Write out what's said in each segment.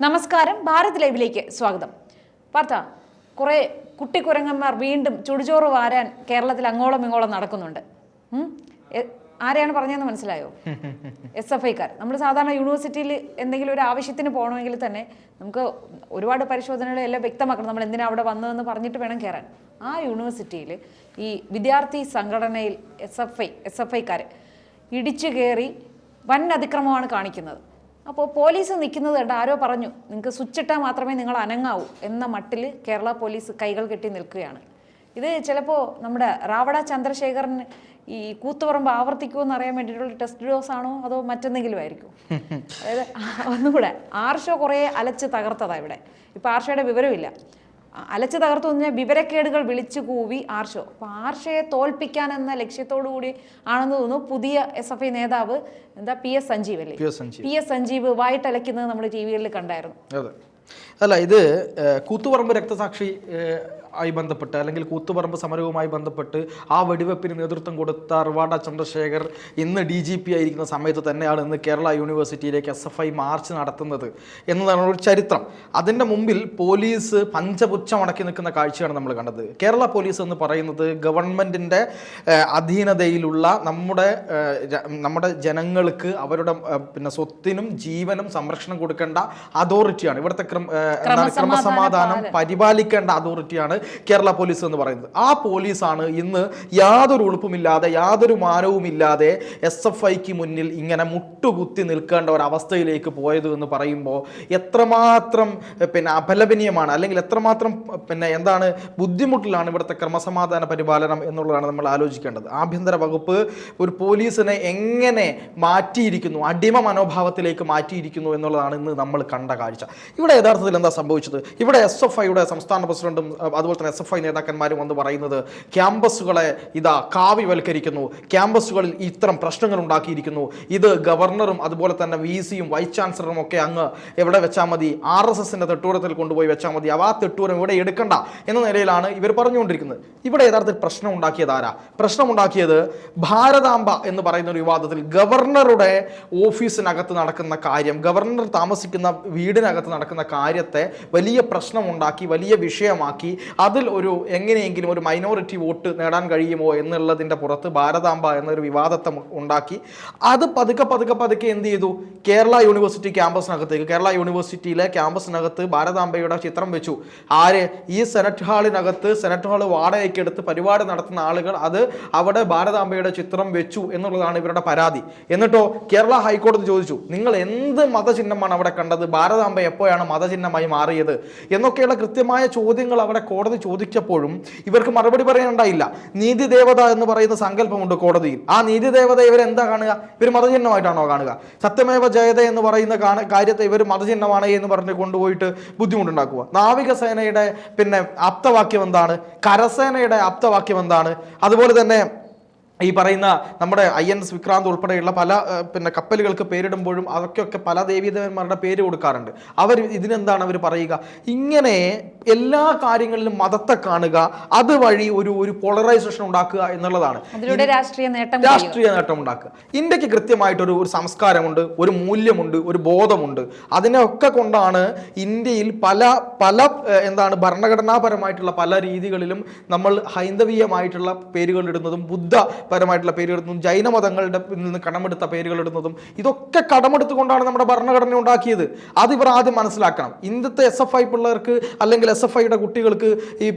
നമസ്കാരം, ഭാരത് ലൈവിലേക്ക് സ്വാഗതം. പാർത്ത, കുറേ കുട്ടിക്കുരങ്ങന്മാർ വീണ്ടും ചുടുചോറ് വാരാൻ കേരളത്തിൽ അങ്ങോളം ഇങ്ങോളം നടക്കുന്നുണ്ട്. ആരെയാണ് പറഞ്ഞതെന്ന് മനസ്സിലായോ? SFIക്കാർ. നമ്മൾ സാധാരണ യൂണിവേഴ്സിറ്റിയിൽ എന്തെങ്കിലും ഒരു ആവശ്യത്തിന് പോകണമെങ്കിൽ തന്നെ നമുക്ക് ഒരുപാട് പരിശോധനകൾ എല്ലാം വ്യക്തമാക്കണം. നമ്മൾ എന്തിനാണ് അവിടെ വന്നതെന്ന് പറഞ്ഞിട്ട് വേണം കയറാൻ. ആ യൂണിവേഴ്സിറ്റിയിൽ ഈ വിദ്യാർത്ഥി സംഘടനയിൽ SFIക്കാർ ഇടിച്ചു കയറി വൻ അതിക്രമമാണ് കാണിക്കുന്നത്. അപ്പോൾ പോലീസ് നിൽക്കുന്നത് കണ്ട് ആരോ പറഞ്ഞു, നിങ്ങൾക്ക് സ്വിച്ച് ഇട്ടാൽ മാത്രമേ നിങ്ങൾ അനങ്ങാവൂ എന്ന മട്ടിൽ കേരള പോലീസ് കൈകൾ കെട്ടി നിൽക്കുകയാണ്. ഇത് ചിലപ്പോൾ നമ്മുടെ റാവട ചന്ദ്രശേഖരൻ ഈ കൂത്തുപറമ്പ് ആവർത്തിക്കുമെന്ന് അറിയാൻ വേണ്ടിയിട്ടുള്ള ടെസ്റ്റ് ഡോസ് ആണോ അതോ മറ്റെന്തെങ്കിലും ആയിരിക്കും. അതായത് ഒന്നുകൂടെ ആർഷോ കുറേ അലച്ച് തകർത്തതാണ് ഇവിടെ. ഇപ്പം ആർഷയുടെ വിവരമില്ല. അലച്ച് തകർത്തു പറഞ്ഞാൽ വിവരക്കേടുകൾ വിളിച്ചു കൂവി ആർഷോ. അപ്പോൾ ആർഷയെ തോൽപ്പിക്കാൻ എന്ന ലക്ഷ്യത്തോടു കൂടി ആണെന്ന് തോന്നുന്നു പുതിയ SFI നേതാവ് PS സഞ്ജീവ് അല്ലേ? PS സഞ്ജീവ് വായിട്ടലയ്ക്കുന്നത് നമ്മൾ TV-കളിൽ കണ്ടായിരുന്നു. അല്ല, ഇത് കൂത്തുപറമ്പ് രക്തസാക്ഷി ആയി ബന്ധപ്പെട്ട് അല്ലെങ്കിൽ കൂത്തുപറമ്പ് സമരവുമായി ബന്ധപ്പെട്ട് ആ വെടിവെപ്പിന് നേതൃത്വം കൊടുത്ത റാവട ചന്ദ്രശേഖർ ഇന്ന് DGP ആയിരിക്കുന്ന സമയത്ത് തന്നെയാണ് ഇന്ന് കേരള യൂണിവേഴ്സിറ്റിയിലേക്ക് SFI മാർച്ച് നടത്തുന്നത് എന്നതാണ് ഒരു ചരിത്രം. അതിൻ്റെ മുമ്പിൽ പോലീസ് പഞ്ചപുച്ഛം അടക്കി നിൽക്കുന്ന കാഴ്ചയാണ് നമ്മൾ കണ്ടത്. കേരള പോലീസ് എന്ന് പറയുന്നത് ഗവൺമെൻറ്റിൻ്റെ അധീനതയിലുള്ള നമ്മുടെ ജനങ്ങൾക്ക് അവരുടെ സ്വത്തിനും ജീവനും സംരക്ഷണം കൊടുക്കേണ്ട അതോറിറ്റിയാണ്. ഇവിടുത്തെ ക്രമസമാധാനം പരിപാലിക്കേണ്ട അതോറിറ്റിയാണ് കേരള പോലീസ് എന്ന് പറയുന്നത്. ആ പോലീസാണ് ഇന്ന് യാതൊരു ഉളുപ്പുമില്ലാതെ യാതൊരു മാനവുമില്ലാതെ SFIക്ക് മുന്നിൽ ഇങ്ങനെ മുട്ടുകുത്തി നിൽക്കേണ്ട ഒരവസ്ഥയിലേക്ക് പോയത് എന്ന് പറയുമ്പോൾ എത്രമാത്രം അപലപനീയമാണ്, അല്ലെങ്കിൽ എത്രമാത്രം ബുദ്ധിമുട്ടിലാണ് ഇവിടുത്തെ ക്രമസമാധാന പരിപാലനം എന്നുള്ളതാണ് നമ്മൾ ആലോചിക്കേണ്ടത്. ആഭ്യന്തര വകുപ്പ് ഒരു പോലീസിനെ എങ്ങനെ മാറ്റിയിരിക്കുന്നു, അടിമ മനോഭാവത്തിലേക്ക് മാറ്റിയിരിക്കുന്നു എന്നുള്ളതാണ് ഇന്ന് നമ്മൾ കണ്ട കാഴ്ച. ഇവിടെ യഥാർത്ഥത്തിൽ എന്താ സംഭവിച്ചത്? ഇവിടെ SFIയുടെ സംസ്ഥാന പ്രസിഡന്റും അതുപോലെ തന്നെ SFI നേതാക്കന്മാരും വന്ന് പറയുന്നത് ക്യാമ്പസുകളെ കാവ്യവൽക്കരിക്കുന്നു, ക്യാമ്പസുകളിൽ ഇത്തരം പ്രശ്നങ്ങൾ ഉണ്ടാക്കിയിരിക്കുന്നു, ഇത് ഗവർണറും അതുപോലെ തന്നെ VC-യും വൈസ് ചാൻസലറും ഒക്കെ അങ്ങ് എവിടെ വെച്ചാൽ മതി, RSSന്റെ തെട്ടൂരത്തിൽ കൊണ്ടുപോയി വെച്ചാൽ മതി, ആ തെട്ടൂരം ഇവിടെ എടുക്കണ്ട എന്ന നിലയിലാണ് ഇവർ പറഞ്ഞുകൊണ്ടിരിക്കുന്നത്. ഇവിടെ യഥാർത്ഥത്തിൽ പ്രശ്നം ഉണ്ടാക്കിയത് ആരാ? പ്രശ്നമുണ്ടാക്കിയത് ഭാരതാംബ എന്ന് പറയുന്ന ഒരു വിവാദത്തിൽ ഗവർണറുടെ ഓഫീസിനകത്ത് നടക്കുന്ന കാര്യം, ഗവർണർ താമസിക്കുന്ന വീടിനകത്ത് നടക്കുന്ന കാര്യത്തെ വലിയ പ്രശ്നമുണ്ടാക്കി, വലിയ വിഷയമാക്കി, അതിൽ എങ്ങനെയെങ്കിലും ഒരു മൈനോറിറ്റി വോട്ട് നേടാൻ കഴിയുമോ എന്നുള്ളതിൻ്റെ പുറത്ത് ഭാരതാംബ എന്നൊരു വിവാദത്തെ ഉണ്ടാക്കി. അത് പതുക്കെ എന്ത് ചെയ്തു? കേരള യൂണിവേഴ്സിറ്റി ക്യാമ്പസിനകത്തേക്ക്, കേരള യൂണിവേഴ്സിറ്റിയിലെ ക്യാമ്പസിനകത്ത് ഭാരതാംബയുടെ ചിത്രം വെച്ചു. ആര്? ഈ സെനറ്റ് ഹാൾ വാടകയ്ക്ക് എടുത്ത് പരിപാടി നടത്തുന്ന ആളുകൾ അവിടെ ഭാരതാംബയുടെ ചിത്രം വെച്ചു എന്നുള്ളതാണ് ഇവരുടെ പരാതി. എന്നിട്ടോ കേരള ഹൈക്കോടതി ചോദിച്ചു, നിങ്ങൾ എന്ത് മതചിഹ്നമാണ് അവിടെ കണ്ടത്? ഭാരതാംബ എപ്പോഴാണ് മതചിഹ്നമായി മാറിയത് എന്നൊക്കെയുള്ള കൃത്യമായ ചോദ്യങ്ങൾ അവിടെ കോടതി ചോദിച്ചപ്പോഴും ഇവർക്ക് മറുപടി പറയാനുണ്ടായില്ല. നീതിദേവത എന്ന് പറയുന്ന സങ്കല്പമുണ്ട് കോടതിയിൽ. ആ നീതിദേവത ഇവരെന്താ കാണുക? ഇവർ മതചിഹ്നമായിട്ടാണോ കാണുക? സത്യമേവ ജയത എന്ന് പറയുന്ന കാര്യത്തെ ഇവർ മതചിഹ്നമാണ് എന്ന് പറഞ്ഞ് കൊണ്ടുപോയിട്ട് ബുദ്ധിമുട്ടുണ്ടാക്കുക. നാവികസേനയുടെ ആപ്തവാക്യം എന്താണ്? കരസേനയുടെ ആപ്തവാക്യം എന്താണ്? അതുപോലെ തന്നെ ഈ പറയുന്ന നമ്മുടെ INS വിക്രാന്ത് ഉൾപ്പെടെയുള്ള പല കപ്പലുകൾക്ക് പേരിടുമ്പോഴും അതൊക്കെ പല ദേവീദേവന്മാരുടെ പേര് കൊടുക്കാറുണ്ട്. ഇതിനെന്താണ് അവർ പറയുക? ഇങ്ങനെ എല്ലാ കാര്യങ്ങളിലും മതത്തെ കാണുക, അതുവഴി ഒരു പോളറൈസേഷൻ ഉണ്ടാക്കുക എന്നുള്ളതാണ് രാഷ്ട്രീയ നേട്ടം ഉണ്ടാക്കുക. ഇന്ത്യക്ക് കൃത്യമായിട്ടൊരു സംസ്കാരമുണ്ട്, ഒരു മൂല്യമുണ്ട്, ഒരു ബോധമുണ്ട്. അതിനൊക്കെ കൊണ്ടാണ് ഇന്ത്യയിൽ പല ഭരണഘടനാപരമായിട്ടുള്ള പല രീതികളിലും നമ്മൾ ഹൈന്ദവീയമായിട്ടുള്ള പേരുകൾ ഇടുന്നതും പരമായിട്ടുള്ള പേരിടുന്നതും ജൈനമതങ്ങളുടെ നിന്ന് കടമെടുത്ത പേരുകൾ ഇടുന്നതും ഇതൊക്കെ കടമെടുത്തുകൊണ്ടാണ് നമ്മുടെ ഭരണഘടന ഉണ്ടാക്കിയത്. അത് ഇവർ ആദ്യം മനസ്സിലാക്കണം. ഇന്നത്തെ SFI പിള്ളേർക്ക് അല്ലെങ്കിൽ SFIയുടെ കുട്ടികൾക്ക് ഈ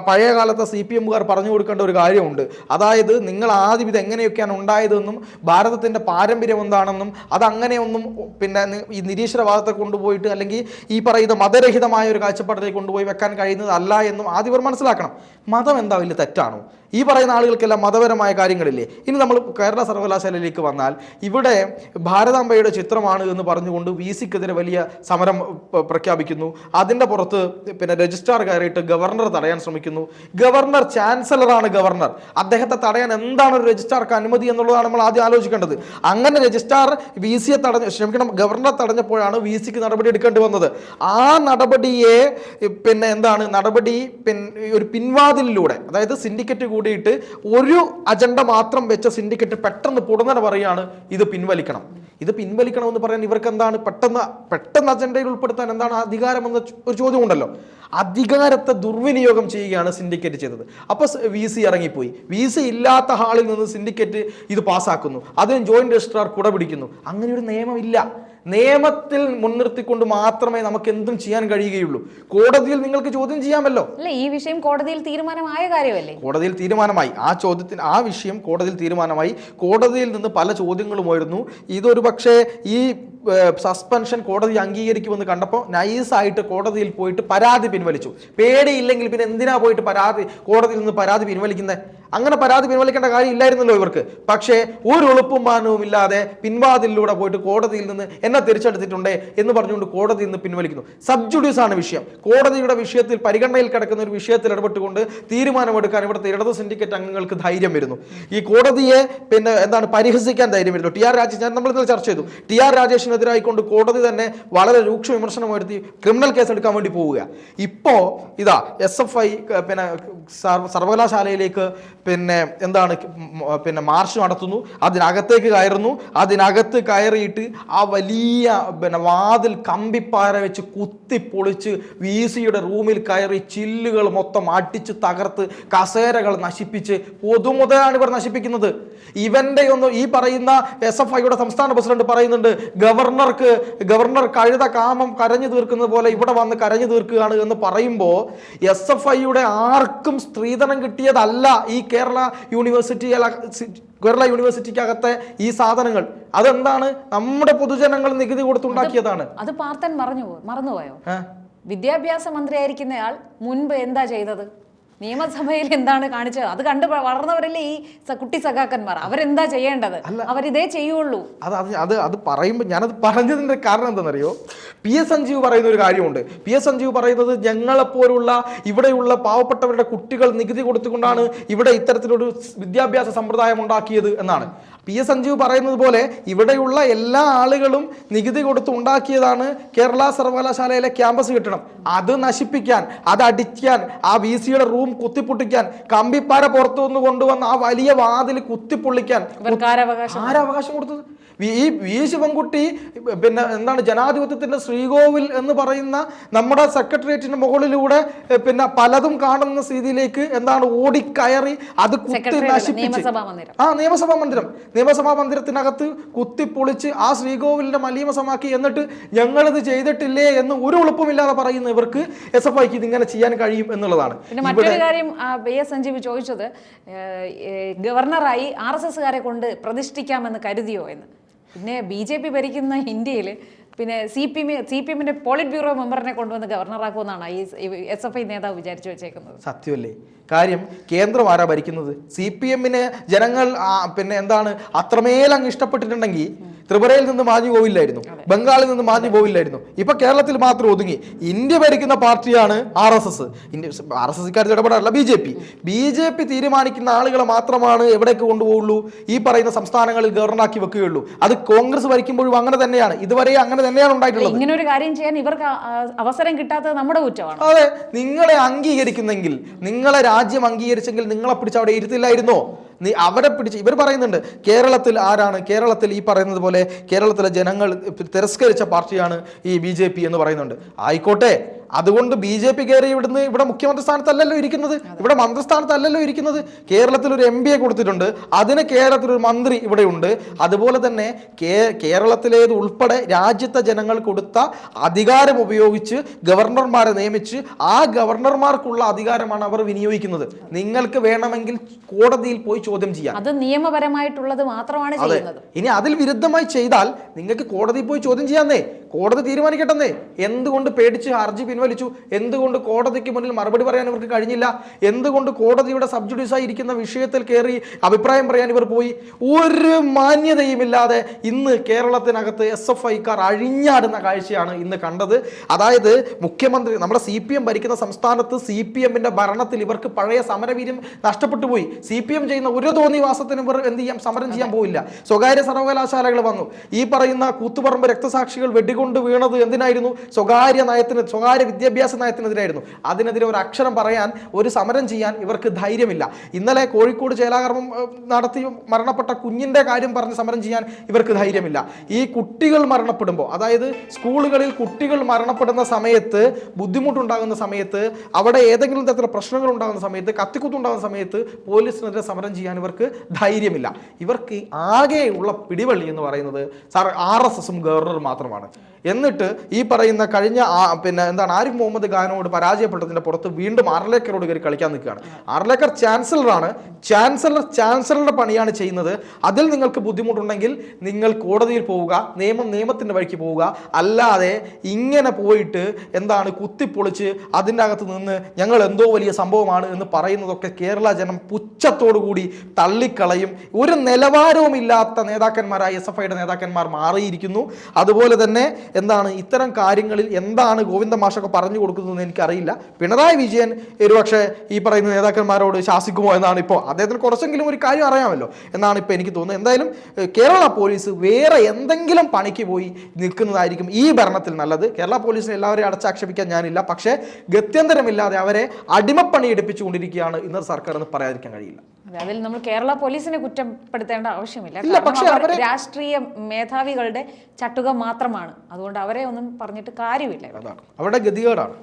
പഴയ കാലത്തെ CPM-കാർ പറഞ്ഞു കൊടുക്കേണ്ട ഒരു കാര്യമുണ്ട്. അതായത് നിങ്ങൾ ആദ്യം ഇത് എങ്ങനെയൊക്കെയാണ് ഉണ്ടായതെന്നും ഭാരതത്തിൻ്റെ പാരമ്പര്യം എന്താണെന്നും അതങ്ങനെയൊന്നും ഈ നിരീശ്വരവാദത്തെ കൊണ്ടുപോയിട്ട് അല്ലെങ്കിൽ ഈ പറയുന്ന മതരഹിതമായ ഒരു കാഴ്ചപ്പാടിലേക്ക് കൊണ്ടുപോയി വെക്കാൻ കഴിയുന്നതല്ല എന്നും ആദ്യം ഇവർ മനസ്സിലാക്കണം. മതം എന്താ വലിയ തെറ്റാണോ? ഈ പറയുന്ന ആളുകൾക്കെല്ലാം മതപരമായ കാര്യങ്ങളില്ലേ? ഇനി നമ്മൾ കേരള സർവകലാശാലയിലേക്ക് വന്നാൽ ഇവിടെ ഭാരതാംബയുടെ ചിത്രമാണ് എന്ന് പറഞ്ഞുകൊണ്ട് VC-ക്കെതിരെ വലിയ സമരം പ്രഖ്യാപിക്കുന്നു. അതിൻ്റെ പുറത്ത് രജിസ്ട്രാർ കയറിയിട്ട് ഗവർണർ തടയാൻ ശ്രമിക്കുന്നു. ഗവർണർ ചാൻസലറാണ്. ഗവർണർ അദ്ദേഹത്തെ തടയാൻ എന്താണ് ഒരു രജിസ്ട്രാർക്ക് അനുമതി എന്നുള്ളതാണ് നമ്മൾ ആദ്യം ആലോചിക്കേണ്ടത്. അങ്ങനെ രജിസ്ട്രാർ VC-യെ ഗവർണറെ തടഞ്ഞപ്പോഴാണ് VC-ക്ക് നടപടി എടുക്കേണ്ടി വന്നത്. ആ നടപടിയെ ഒരു പിൻവാതിലൂടെ, അതായത് സിൻഡിക്കേറ്റ് കൂടിയിട്ട് ഒരു അജണ്ട മാത്രം വെച്ച സിൻഡിക്കേറ്റ് പെട്ടെന്ന് പുടനെ പറയാണ് ഇത് പിൻവലിക്കണം. ഇത് പിൻവലിക്കണമെന്ന് പറയാൻ ഇവർക്ക് എന്താണ് പെട്ടെന്ന് അജണ്ടയിൽ ഉൾപ്പെടുത്താൻ എന്താണ് അധികാരമെന്ന ഒരു ചോദ്യമുണ്ടല്ലോ. അധികാരത്തെ ദുർവിനിയോഗം ചെയ്യുകയാണ് സിൻഡിക്കേറ്റ് ചെയ്തത്. അപ്പോൾ VC ഇറങ്ങിപ്പോയി. VC ഇല്ലാത്ത ഹാളിൽ നിന്ന് സിൻഡിക്കേറ്റ് ഇത് പാസ്സാക്കുന്നു, അതിന് ജോയിന്റ് രജിസ്ട്രാർ കുട പിടിക്കുന്നു. അങ്ങനെ ഒരു നിയമമില്ല. നിയമത്തിൽ മുൻനിർത്തിക്കൊണ്ട് മാത്രമേ നമുക്ക് എന്തും ചെയ്യാൻ കഴിയുകയുള്ളൂ. കോടതിയിൽ നിങ്ങൾക്ക് ചോദ്യം ചെയ്യാമല്ലോ. അല്ല, ഈ വിഷയം കോടതിയിൽ തീരുമാനമായ കാര്യമല്ലേ? കോടതിയിൽ തീരുമാനമായി. ആ വിഷയം കോടതിയിൽ തീരുമാനമായി. കോടതിയിൽ നിന്ന് പല ചോദ്യങ്ങളും ഉയർന്നു. ഇതൊരു പക്ഷേ ഈ സസ്പെൻഷൻ കോടതി അംഗീകരിക്കുമെന്ന് കണ്ടപ്പോൾ നൈസായിട്ട് കോടതിയിൽ പോയിട്ട് പരാതി പിൻവലിച്ചു. പേടിയില്ലെങ്കിൽ പിന്നെ എന്തിനാ പോയിട്ട് കോടതിയിൽ നിന്ന് പരാതി പിൻവലിക്കുന്നത്? അങ്ങനെ പരാതി പിൻവലിക്കേണ്ട കാര്യം ഇല്ലായിരുന്നല്ലോ ഇവർക്ക്. പക്ഷേ ഒരു എളുപ്പും മാനവും ഇല്ലാതെ പിൻവാതിലൂടെ പോയിട്ട് കോടതിയിൽ നിന്ന് എന്നെ തിരിച്ചെടുത്തിട്ടുണ്ടേ എന്ന് പറഞ്ഞുകൊണ്ട് കോടതിയിൽ നിന്ന് പിൻവലിക്കുന്നു. സബ്ജുഡീസ് ആണ് വിഷയം. കോടതിയുടെ വിഷയത്തിൽ പരിഗണനയിൽ കിടക്കുന്ന ഒരു വിഷയത്തിൽ ഇടപെട്ടുകൊണ്ട് തീരുമാനമെടുക്കാൻ ഇവിടുത്തെ ഇടത് സിൻഡിക്കേറ്റ് അംഗങ്ങൾക്ക് ധൈര്യം വരുന്നു. ഈ കോടതിയെ പരിഹസിക്കാൻ ധൈര്യം വരുന്നു. TR രാജേഷ്, നമ്മൾ ഇന്നലെ ചർച്ച ചെയ്തു, TR രാജേഷിനെതിരായിക്കൊണ്ട് കോടതി തന്നെ വളരെ രൂക്ഷ വിമർശനം ഉയർത്തി ക്രിമിനൽ കേസ് എടുക്കാൻ വേണ്ടി പോവുക. ഇപ്പോൾ ഇതാ SFI സർവകലാശാലയിലേക്ക് മാർച്ച് നടത്തുന്നു. അതിനകത്തേക്ക് കയറുന്നു. അതിനകത്ത് കയറിയിട്ട് ആ വലിയ വാതിൽ കമ്പിപ്പാര വെച്ച് കുത്തിപ്പൊളിച്ച് VCയുടെ റൂമിൽ കയറി ചില്ലുകൾ മൊത്തം അടിച്ച് തകർത്ത് കസേരകൾ നശിപ്പിച്ച് പൊതുമുതലാണ് ഇവർ നശിപ്പിക്കുന്നത്. ഈ പറയുന്ന SFIയുടെ സംസ്ഥാന പ്രസിഡന്റ് പറയുന്നുണ്ട്, ഗവർണർ കഴുത കാമം കരഞ്ഞു തീർക്കുന്നത് പോലെ ഇവിടെ വന്ന് കരഞ്ഞു തീർക്കുകയാണ് എന്ന് പറയുമ്പോൾ SFIയുടെ ആർക്കും സ്ത്രീധനം കിട്ടിയതല്ല ഈ കേരള യൂണിവേഴ്സിറ്റിക്കകത്തെ ഈ സാധനങ്ങൾ. അതെന്താണ്? നമ്മുടെ പൊതുജനങ്ങൾ നികുതി കൊടുത്തുണ്ടാക്കിയതാണ്. അത് പാർത്തൻ മറന്നുപോയോ? വിദ്യാഭ്യാസ മന്ത്രിയായിരിക്കുന്നയാൾ മുൻപ് എന്താ ചെയ്തത്? നിയമസഭയിൽ എന്താണ് കാണിച്ചത്? അത് കണ്ട് വളർന്നവരല്ലേ ഈ കുട്ടി സഖാക്കന്മാർ. അവരെന്താ ചെയ്യേണ്ടത്? അവരിതേ ചെയ്യുള്ളൂ. അത് പറയുമ്പോൾ ഞാനത് പറഞ്ഞതിന്റെ കാരണം എന്താണെന്നറിയോ? PS സഞ്ജീവ് പറയുന്ന ഒരു കാര്യമുണ്ട്. PS സഞ്ജീവ് പറയുന്നത് ഞങ്ങളെപ്പോലുള്ള ഇവിടെയുള്ള പാവപ്പെട്ടവരുടെ കുട്ടികൾ നികുതി കൊടുത്തുകൊണ്ടാണ് ഇവിടെ ഇത്തരത്തിലൊരു വിദ്യാഭ്യാസ സമ്പ്രദായം ഉണ്ടാക്കിയത് എന്നാണ്. PS സഞ്ജീവ് പറയുന്നത് പോലെ ഇവിടെയുള്ള എല്ലാ ആളുകളും നികുതി കൊടുത്ത് ഉണ്ടാക്കിയതാണ് കേരള സർവകലാശാലയിലെ ക്യാമ്പസ് കെട്ടിടം. അത് നശിപ്പിക്കാൻ, അത് അടിക്കാൻ, ആ VCയുടെ റൂം കുത്തിപ്പൊട്ടിക്കാൻ, കമ്പിപ്പാര പുറത്തുനിന്ന് കൊണ്ടുവന്ന് ആ വലിയ വാതിൽ കുത്തിപ്പൊള്ളിക്കാൻ ആരവകാശം കൊടുത്തത്? ഈ ശിവൻകുട്ടി ജനാധിപത്യത്തിന്റെ ശ്രീകോവിൽ എന്ന് പറയുന്ന നമ്മുടെ സെക്രട്ടേറിയറ്റിന്റെ മുകളിലൂടെ പലതും കാണുന്ന സ്ഥിതിയിലേക്ക് ഓടിക്കയറി അത് കുത്തി നശിപ്പിച്ച് നിയമസഭാ മന്ദിരത്തിനകത്ത് കുത്തിപ്പൊളിച്ച് ആ ശ്രീകോവിലിന്റെ മലീമസമാക്കി. എന്നിട്ട് ഞങ്ങളിത് ചെയ്തിട്ടില്ലേ എന്ന് ഒരു എളുപ്പമില്ലാതെ പറയുന്ന ഇവർക്ക് SFIക്ക് ഇതിങ്ങനെ ചെയ്യാൻ കഴിയും എന്നുള്ളതാണ്. പിന്നെ മറ്റൊരു കാര്യം PS സഞ്ജീവ് ചോദിച്ചത്, ഗവർണറായി RSSകാരെ കൊണ്ട് പ്രതിഷ്ഠിക്കാമെന്ന് കരുതിയോ എന്ന്. പിന്നെ BJP ഭരിക്കുന്ന ഇന്ത്യയിൽ പിന്നെ CPMന്റെ പോളിറ്റ് ബ്യൂറോ മെമ്പറിനെ കൊണ്ടുവന്ന് ഗവർണറാക്കുമെന്നാണ് ഈ SFI നേതാവ് വിചാരിച്ചു വെച്ചേക്കുന്നത്. സത്യമല്ലേ? കാര്യം കേന്ദ്രം ആരാ ഭരിക്കുന്നത്? CPMന് ജനങ്ങൾ അത്രമേലങ്ങ് ഇഷ്ടപ്പെട്ടിട്ടുണ്ടെങ്കിൽ ത്രിപുരയിൽ നിന്ന് മാഞ്ഞു പോവില്ലായിരുന്നു, ബംഗാളിൽ നിന്ന് മാഞ്ഞു പോവില്ലായിരുന്നു. ഇപ്പൊ കേരളത്തിൽ മാത്രം ഒതുങ്ങി. ഇന്ത്യ ഭരിക്കുന്ന പാർട്ടിയാണ് RSS. RSSക്കാരുടെ ഇടപെടാറില്ല BJP തീരുമാനിക്കുന്ന ആളുകളെ മാത്രമാണ് എവിടേക്ക് കൊണ്ടുപോകുള്ളൂ? ഈ പറയുന്ന സംസ്ഥാനങ്ങളിൽ ഗവർണറാക്കി വെക്കുകയുള്ളൂ. അത് കോൺഗ്രസ് ഭരിക്കുമ്പോഴും അങ്ങനെ തന്നെയാണ്. ഇതുവരെ അങ്ങനെ തന്നെയാണ് ഉണ്ടായിട്ടുള്ളത്. ഇങ്ങനെ ഒരു കാര്യം ചെയ്യാൻ ഇവർക്ക് അവസരം കിട്ടാത്തത് നമ്മുടെ കുറ്റമാണ്. അതെ, നിങ്ങളെ അംഗീകരിക്കുന്നെങ്കിൽ, നിങ്ങളെ രാജ്യം അംഗീകരിച്ചെങ്കിൽ നിങ്ങളെ പിടിച്ച് അവിടെ ഇരുത്തില്ലായിരുന്നോ? അവരെ പിടിച്ച് ഇവർ പറയുന്നുണ്ട് കേരളത്തിൽ ആരാണ്? കേരളത്തിൽ ഈ പറയുന്നത് പോലെ കേരളത്തിലെ ജനങ്ങൾ തിരസ്കരിച്ച പാർട്ടിയാണ് ഈ BJP എന്ന് പറയുന്നുണ്ട്. ആയിക്കോട്ടെ, അതുകൊണ്ട് BJP കയറി ഇവിടെ മുഖ്യമന്ത്രി സ്ഥാനത്തല്ലല്ലോ ഇരിക്കുന്നത്, ഇവിടെ മന്ത്രിസ്ഥാനത്തല്ലല്ലോ ഇരിക്കുന്നത്. കേരളത്തിൽ ഒരു MBA കൊടുത്തിട്ടുണ്ട്, അതിന് കേരളത്തിലൊരു മന്ത്രി ഇവിടെയുണ്ട്. അതുപോലെ തന്നെ കേരളത്തിലേത് ഉൾപ്പെടെ രാജ്യത്തെ ജനങ്ങൾ കൊടുത്ത അധികാരം ഉപയോഗിച്ച് ഗവർണർമാരെ നിയമിച്ച് ആ ഗവർണർമാർക്കുള്ള അധികാരമാണ് അവർ വിനിയോഗിക്കുന്നത്. നിങ്ങൾക്ക് വേണമെങ്കിൽ കോടതിയിൽ പോയി ചോദ്യം ചെയ്യാം. അത് നിയമപരമായിട്ടുള്ളത് മാത്രമാണ് ചെയ്യുന്നത്. ഇനി അതിൽ വിരുദ്ധമായി ചെയ്താൽ നിങ്ങൾക്ക് കോടതിയിൽ പോയി ചോദ്യം ചെയ്യാന്നേ, കോടതി തീരുമാനിക്കട്ടെന്നേ. എന്തുകൊണ്ട് പേടിച്ച് ഹർജി പിൻവലിച്ചു? എന്തുകൊണ്ട് കോടതിക്ക് മുന്നിൽ മറുപടി പറയാൻ ഇവർക്ക് കഴിഞ്ഞില്ല? എന്തുകൊണ്ട് കോടതിയുടെ സബ്ജുഡീസായി ഇരിക്കുന്ന വിഷയത്തിൽ കയറി അഭിപ്രായം പറയാൻ ഇവർ പോയി? ഒരു മാന്യതയുമില്ലാതെ ഇന്ന് കേരളത്തിനകത്ത് SFIക്കാർ അഴിഞ്ഞാടുന്ന കാഴ്ചയാണ് ഇന്ന് കണ്ടത്. അതായത് മുഖ്യമന്ത്രി, നമ്മുടെ CPM ഭരിക്കുന്ന സംസ്ഥാനത്ത് CPMന്റെ ഭരണത്തിൽ ഇവർക്ക് പഴയ സമരവീര്യം നഷ്ടപ്പെട്ടു പോയി. CPM ചെയ്യുന്ന ഒരു തോന്നിവാസത്തിന് ഇവർ സമരം ചെയ്യാൻ പോയില്ല. സ്വകാര്യ സർവകലാശാലകൾ വന്നു. ഈ പറയുന്ന കൂത്തുപറമ്പ് രക്തസാക്ഷികൾ വെടികൊണ്ട് വീണത് എന്തിനായിരുന്നു? സ്വകാര്യ നയത്തിന്, സ്വകാര്യ വിദ്യാഭ്യാസ നയത്തിനെതിരായിരുന്നു. അതിനെതിരെ ഒരു അക്ഷരം പറയാൻ, ഒരു സമരം ചെയ്യാൻ ഇവർക്ക് ധൈര്യമില്ല. ഇന്നലെ കോഴിക്കോട് ചേലാകർമ്മം നടത്തി മരണപ്പെട്ട കുഞ്ഞിൻ്റെ കാര്യം പറഞ്ഞ് സമരം ചെയ്യാൻ ഇവർക്ക് ധൈര്യമില്ല. ഈ കുട്ടികൾ മരണപ്പെടുമ്പോൾ, അതായത് സ്കൂളുകളിൽ കുട്ടികൾ മരണപ്പെടുന്ന സമയത്ത്, ബുദ്ധിമുട്ടുണ്ടാകുന്ന സമയത്ത്, അവിടെ ഏതെങ്കിലും തരത്തിലുള്ള പ്രശ്നങ്ങൾ ഉണ്ടാകുന്ന സമയത്ത്, കത്തിക്കുത്തുണ്ടാകുന്ന സമയത്ത് പോലീസിനെതിരെ സമരം ചെയ്യാൻ ഇവർക്ക് ധൈര്യമില്ല. ഇവർക്ക് ആകെയുള്ള പിടിവള്ളി എന്ന് പറയുന്നത് RSSും ഗവർണറും മാത്രമാണ്. എന്നിട്ട് ഈ പറയുന്ന കഴിഞ്ഞ ആരിഫ് മുഹമ്മദ് ഖാനോട് പരാജയപ്പെട്ടതിന്റെ പുറത്ത് വീണ്ടും ആർലേക്കറോട് കയറി കളിക്കാൻ നിൽക്കുകയാണ്. ആർലേക്കർ ചാൻസലറാണ്. ചാൻസലറുടെ പണിയാണ് ചെയ്യുന്നത്. അതിൽ നിങ്ങൾക്ക് ബുദ്ധിമുട്ടുണ്ടെങ്കിൽ നിങ്ങൾ കോടതിയിൽ പോവുക, നിയമത്തിന്റെ വഴിക്ക് പോവുക. അല്ലാതെ ഇങ്ങനെ പോയിട്ട് കുത്തിപ്പൊളിച്ച് അതിൻ്റെ അകത്ത് നിന്ന് ഞങ്ങൾ എന്തോ വലിയ സംഭവമാണ് എന്ന് പറയുന്നതൊക്കെ കേരള ജനം പുച്ഛത്തോടു കൂടി തള്ളിക്കളയും. ഒരു നിലവാരവും ഇല്ലാത്ത നേതാക്കന്മാരായി SFIയുടെ നേതാക്കന്മാർ മാറിയിരിക്കുന്നു. അതുപോലെ തന്നെ ഇത്തരം കാര്യങ്ങളിൽ ഗോവിന്ദ മാഷൊക്കെ പറഞ്ഞു കൊടുക്കുന്നതെന്ന് എനിക്കറിയില്ല. പിണറായി വിജയൻ ഒരുപക്ഷെ ഈ പറയുന്ന നേതാക്കന്മാരോട് ശാസിക്കുമോ എന്നാണ് ഇപ്പോൾ, അദ്ദേഹത്തിന് കുറച്ചെങ്കിലും ഒരു കാര്യം അറിയാമല്ലോ എന്നാണ് ഇപ്പോൾ എനിക്ക് തോന്നുന്നത്. എന്തായാലും കേരള പോലീസ് വേറെ എന്തെങ്കിലും പണിക്ക് പോയി നിൽക്കുന്നതായിരിക്കും ഈ ഭരണത്തിൽ നല്ലത്. കേരള പോലീസിനെ എല്ലാവരെയും അടച്ചാക്ഷേപിക്കാൻ ഞാനില്ല, പക്ഷേ ഗത്യന്തരമില്ലാതെ അവരെ അടിമപ്പണി എടുപ്പിച്ചുകൊണ്ടിരിക്കുകയാണ് ഇന്നത്തെ സർക്കാർ എന്ന് പറയാതിരിക്കാൻ കഴിയില്ല. അതിൽ നമ്മൾ കേരള പോലീസിനെ കുറ്റപ്പെടുത്തേണ്ട ആവശ്യമില്ല. പക്ഷേ രാഷ്ട്രീയ മേധാവികളുടെ ചട്ടുകം മാത്രമാണ്. അതുകൊണ്ട് അവരെ ഒന്നും പറഞ്ഞിട്ട് കാര്യമില്ല. അതാണ് അവരുടെ ഗതികേടാണ്.